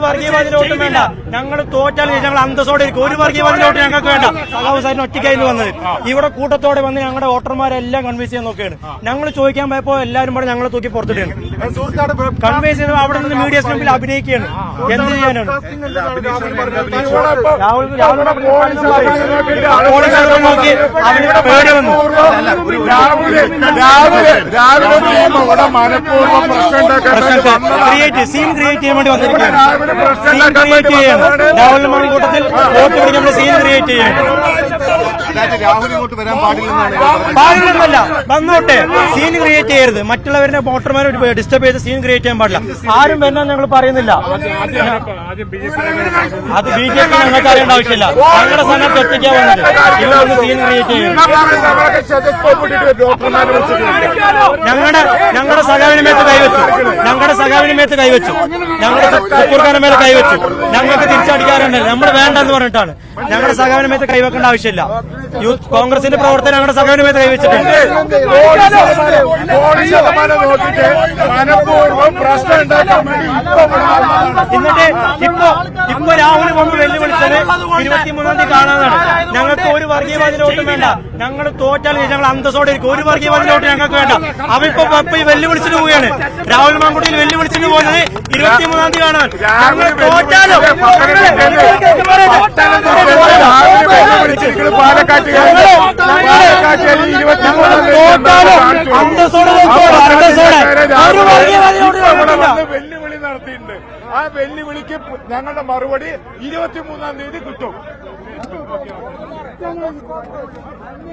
വർഗീയവാദിലോട്ടും വേണ്ട. ഞങ്ങൾ തോറ്റാൽ ഞങ്ങൾ അന്തസ്സോടെ ഇരിക്കും. ഒരു വർഗീയവാദിലോട്ട് ഞങ്ങൾക്ക് വേണ്ട. സഖാവ് ഒറ്റയ്ക്കായി വന്നത് ഇവിടെ കൂട്ടത്തോടെ വന്ന് ഞങ്ങളുടെ വോട്ടർമാരെല്ലാം കൺവിൻസ് ചെയ്യാൻ നോക്കുകയാണ്. ഞങ്ങൾ ചോദിക്കാൻ പോയപ്പോ എല്ലാവരും കൂടെ ഞങ്ങളെ തൂക്കി പുറത്തിട്ടാണ് കൺവിൻസ് ചെയ്യുന്നത്. അവിടെ നിന്ന് മീഡിയസ് മുമ്പിൽ അഭിനയിക്കുകയാണ്. എന്ത് ചെയ്യാനാണ്? നോക്കി അവരുടെ പേടി വന്നു. സീൻ ക്രിയേറ്റ് ചെയ്യാൻ വേണ്ടി വന്നിരിക്കുകയാണ്. സീൻ ക്രിയേറ്റ് ചെയ്യാണ്. രാഹുൽ മാങ്കൂട്ടത്തിൽ വോട്ട് പിടിക്കുമ്പോൾ സീൻ ക്രിയേറ്റ് ചെയ്യാണ്. പാടില്ലെന്നല്ല, വന്നോട്ടെ. സീൻ ക്രിയേറ്റ് ചെയ്യരുത്. മറ്റുള്ളവരുടെ വോട്ടർമാരെ ഡിസ്റ്റർബ് ചെയ്ത് സീൻ ക്രിയേറ്റ് ചെയ്യാൻ പാടില്ല. ആരും വരണം ഞങ്ങൾ പറയുന്നില്ല. അത് ബി ജെ പി ഞങ്ങൾക്ക് അറിയേണ്ട ആവശ്യമില്ല. ഞങ്ങളുടെ സ്ഥാനത്ത് ഒറ്റയ്ക്കാ വന്നത്. ഇതൊന്ന് സീൻ ക്രിയേറ്റ് ചെയ്യും. ഞങ്ങളുടെ സഖാവിന് മേത്ത് കൈവച്ചു. ഞങ്ങളുടെ സഖാവിന് മേത്ത് കൈവച്ചു. ഞങ്ങളുടെ സുക്കൂർഖാന്റെ മേലെ കൈവച്ചു. ഞങ്ങൾക്ക് തിരിച്ചടിക്കാറുണ്ടല്ലോ. നമ്മൾ വേണ്ടെന്ന് പറഞ്ഞിട്ടാണ്. ഞങ്ങളുടെ സഖാവിന് മേത്ത് കൈവെക്കേണ്ട ആവശ്യമില്ല. യൂത്ത് കോൺഗ്രസിന്റെ പ്രവർത്തനം ഞങ്ങളുടെ സഖാവിന് മേത്ത് കൈവച്ചിട്ടുണ്ട്. എന്നിട്ട് ഇപ്പൊ രാഹുൽ വന്ന് വെല്ലുവിളിച്ചത് 23-ാം തീയതി കാണാനാണ്. ഞങ്ങൾക്ക് ഒരു വർഗീയവാദിലോട്ടും വേണ്ട. ഞങ്ങൾ തോറ്റാൽ ഞങ്ങൾ അന്തസ്സോടെ ഇരിക്കും. ഒരു വർഗീയവാദിലോട്ട് ഞങ്ങൾക്ക് വേണ്ട. അവരിപ്പോ വെല്ലുവിളിച്ചിട്ട് പോവുകയാണ്. രാഹുൽ മാങ്കുട്ടിയിൽ വെല്ലുവിളിച്ചിട്ട് പോകുന്നത് 23-ാം തീയതി കാണാൻ. ഞങ്ങൾ തോറ്റാലോ അന്തസ്സോടെ വെല്ലുവിളി നടത്തിയിട്ടുണ്ട്. ആ വെല്ലുവിളിക്ക് ഞങ്ങളുടെ മറുപടി 23-ാം തീയതി കിട്ടും.